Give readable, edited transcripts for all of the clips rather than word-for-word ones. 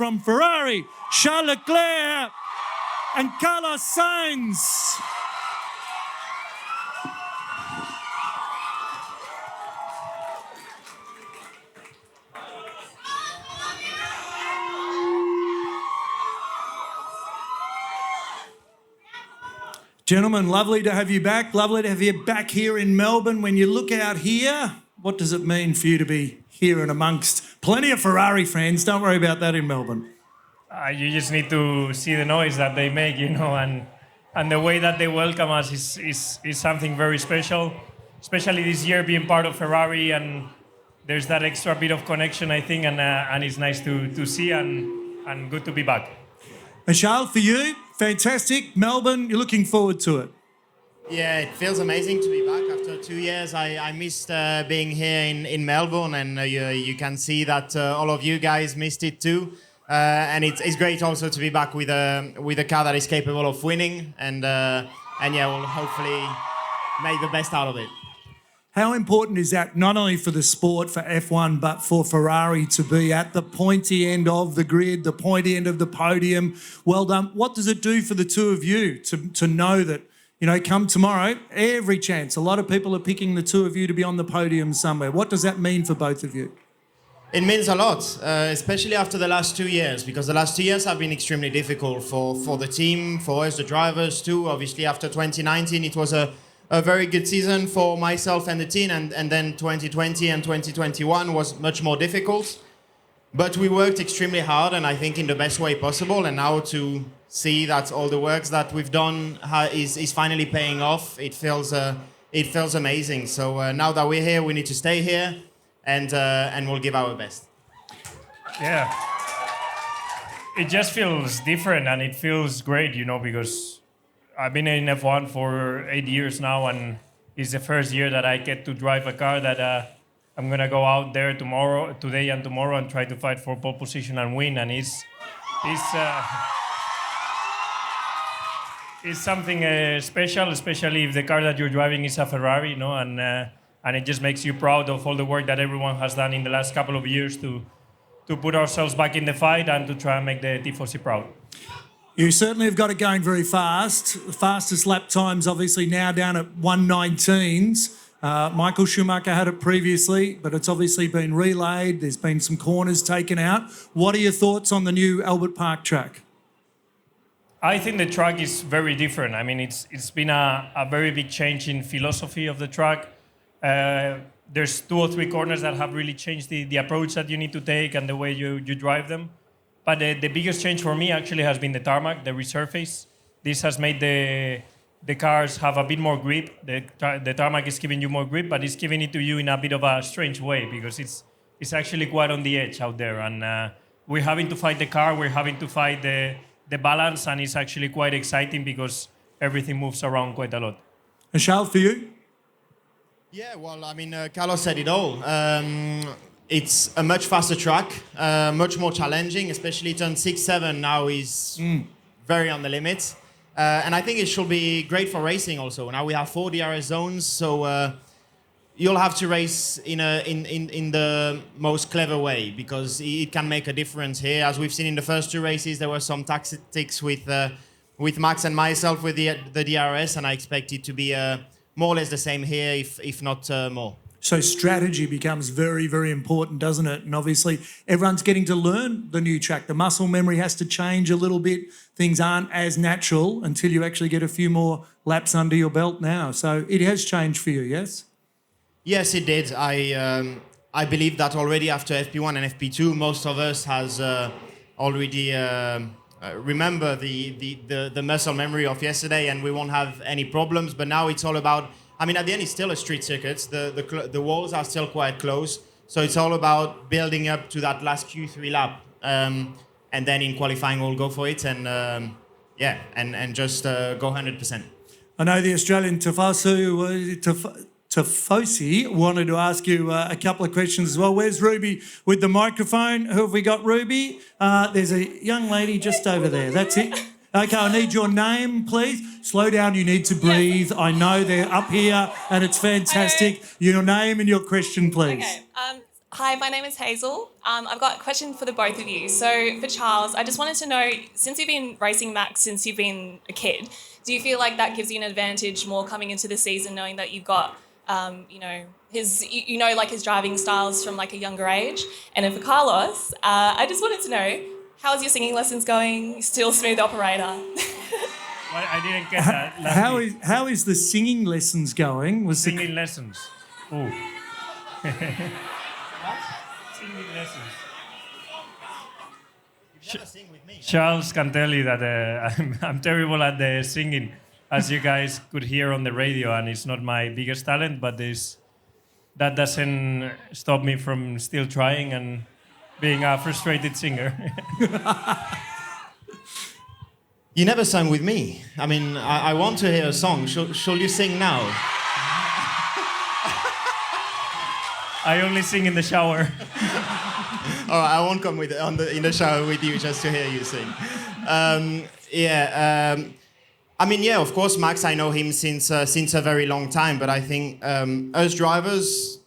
from Ferrari, Charles Leclerc and Carlos Sainz. Gentlemen, lovely to have you back. Lovely to have you back here in Melbourne. When you look out here, what does it mean for you to be here and amongst plenty of Ferrari fans? Don't worry about that in Melbourne. You just need to see the noise that they make, and the way that they welcome us is something very special, especially this year being part of Ferrari, and there's that extra bit of connection, I think, and it's nice to see and good to be back. And Charles, for you, fantastic. Melbourne, you're looking forward to it. Yeah, it feels amazing to be back after 2 years. I missed being here in Melbourne, and you can see that all of you guys missed it too. And it's great also to be back with a car that is capable of winning, and yeah, we'll hopefully make the best out of it. How important is that, not only for the sport, for F1, but for Ferrari to be at the pointy end of the grid, the pointy end of the podium? Well done. What does it do for the two of you to know that, come tomorrow, every chance, a lot of people are picking the two of you to be on the podium somewhere. What does that mean for both of you? It means a lot, especially after the last 2 years, because the last 2 years have been extremely difficult for the team, for us, the drivers too. Obviously, after 2019, it was a very good season for myself and the team, and then 2020 and 2021 was much more difficult. But we worked extremely hard, and I think in the best way possible. And now to see that all the works that we've done is finally paying off, it feels amazing. So now that we're here, we need to stay here, and we'll give our best. Yeah, it just feels different, and it feels great, because I've been in F1 for 8 years now, and it's the first year that I get to drive a car that I'm going to go out there today and tomorrow, and try to fight for pole position and win. And it's something special, especially if the car that you're driving is a Ferrari, and it just makes you proud of all the work that everyone has done in the last couple of years to put ourselves back in the fight and to try and make the Tifosi proud. You certainly have got it going very fast. The fastest lap times obviously now down at 1:19s. Michael Schumacher had it previously, but it's obviously been relayed. There's been some corners taken out. What are your thoughts on the new Albert Park track? I think the track is very different. I mean, it's been a very big change in philosophy of the track. There's 2 or 3 corners that have really changed the approach that you need to take and the way you drive them. But the biggest change for me actually has been the tarmac, the resurface. This has made the cars have a bit more grip. The tarmac is giving you more grip, but it's giving it to you in a bit of a strange way, because it's actually quite on the edge out there. And we're having to fight the car, we're having to fight the balance, and it's actually quite exciting because everything moves around quite a lot. And Charles, for you? Yeah, well, I mean, Carlos said it all. It's a much faster track, much more challenging, especially turn 6, 7 now is very on the limit. And I think it should be great for racing also. Now we have 4 DRS zones, so you'll have to race in the most clever way, because it can make a difference here. As we've seen in the first 2 races, there were some tactics with Max and myself with the DRS, and I expect it to be more or less the same here, if not more. So strategy becomes very, very important, doesn't it? And obviously everyone's getting to learn the new track. The muscle memory has to change a little bit. Things aren't as natural until you actually get a few more laps under your belt now. So it has changed for you, yes? Yes, it did. I believe that already after FP1 and FP2, most of us has already remember the muscle memory of yesterday, and we won't have any problems. But now it's all about, I mean, at the end, it's still a street circuit. The walls are still quite close. So it's all about building up to that last Q3 lap. And then in qualifying, we'll go for it and just go 100%. I know the Australian Tifosi wanted to ask you a couple of questions as well. Where's Ruby with the microphone? Who have we got, Ruby? There's a young lady just over there. That's it. Okay, I need your name, please. Slow down, you need to breathe. I know they're up here and it's fantastic. Okay. Your name and your question, please. Okay, Hi, my name is Hazel. I've got a question for the both of you. So for Charles, I just wanted to know, since you've been racing Max since you've been a kid, do you feel like that gives you an advantage more coming into the season, knowing that you've got, his driving styles from like a younger age? And then for Carlos, I just wanted to know, how's your singing lessons going? Still smooth operator? Well, I didn't get that. How is the singing lessons going? Singing lessons? Oh. Singing lessons. Never sing with me. Charles can tell you that I'm terrible at the singing, as you guys could hear on the radio, and it's not my biggest talent, but that doesn't stop me from still trying and being a frustrated singer. You never sang with me. I mean, I want to hear a song. Shall you sing now? I only sing in the shower. All right, I won't come in the shower with you just to hear you sing. Of course, Max, I know him since a very long time, but I think us drivers,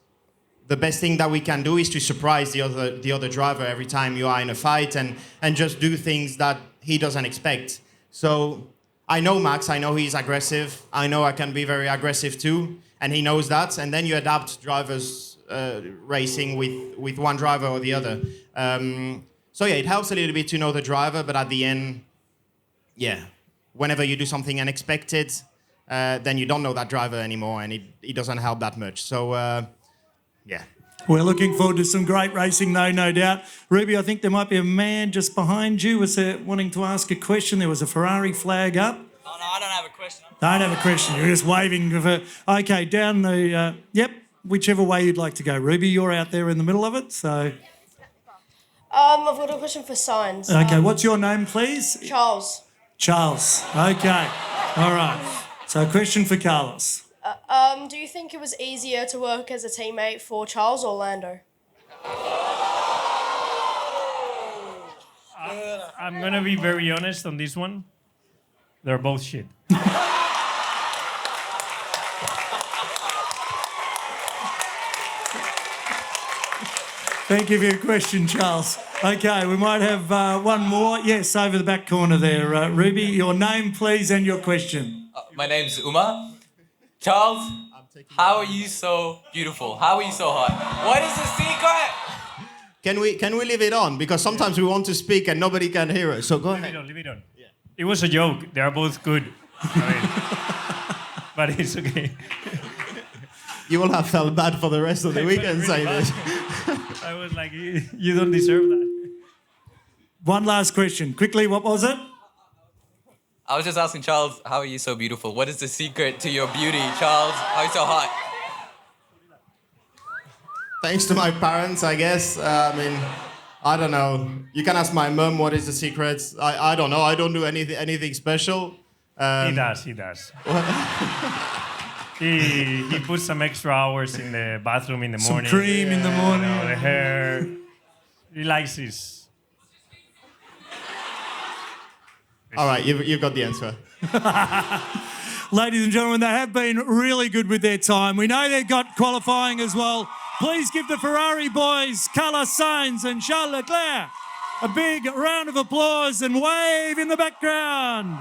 the best thing that we can do is to surprise the other driver every time you are in a fight and just do things that he doesn't expect. So I know Max, I know he's aggressive, I know I can be very aggressive too, and he knows that, and then you adapt drivers racing with one driver or the other. It helps a little bit to know the driver, but at the end, whenever you do something unexpected, then you don't know that driver anymore, and it doesn't help that much. So, We're looking forward to some great racing, though, no doubt. Ruby, I think there might be a man just behind you. Was there wanting to ask a question? There was a Ferrari flag up. Oh, no, I don't have a question. Don't have a question. You're just waving. Okay, down the... whichever way you'd like to go. Ruby, you're out there in the middle of it, so... I've got a question for Sainz. Okay, what's your name, please? Charles. Charles. Okay. All right. So, question for Carlos. Do you think it was easier to work as a teammate for Charles or Lando? I'm going to be very honest on this one. They're both shit. Thank you for your question, Charles. Okay, we might have one more. Yes, over the back corner there. Ruby, your name, please, and your question. My name's Uma. Charles, how are you so beautiful? How are you so hot? What is the secret? can we leave it on? Because sometimes we want to speak and nobody can hear us. So go ahead. Leave it on. Yeah. It was a joke. They are both good. But it's okay. You will have felt bad for the rest of the weekend saying this. I was like, you don't deserve that. One last question. Quickly, what was it? I was just asking Charles, how are you so beautiful? What is the secret to your beauty, Charles? How are you so hot? Thanks to my parents, I guess. I don't know. You can ask my mum what is the secret. I don't know. I don't do anything special. He does. He puts some extra hours in the bathroom in the morning. Some cream in the morning. The hair. He likes his. All right, you've got the answer. Ladies and gentlemen, they have been really good with their time. We know they've got qualifying as well. Please give the Ferrari boys, Carlos Sainz and Charles Leclerc, a big round of applause and wave in the background.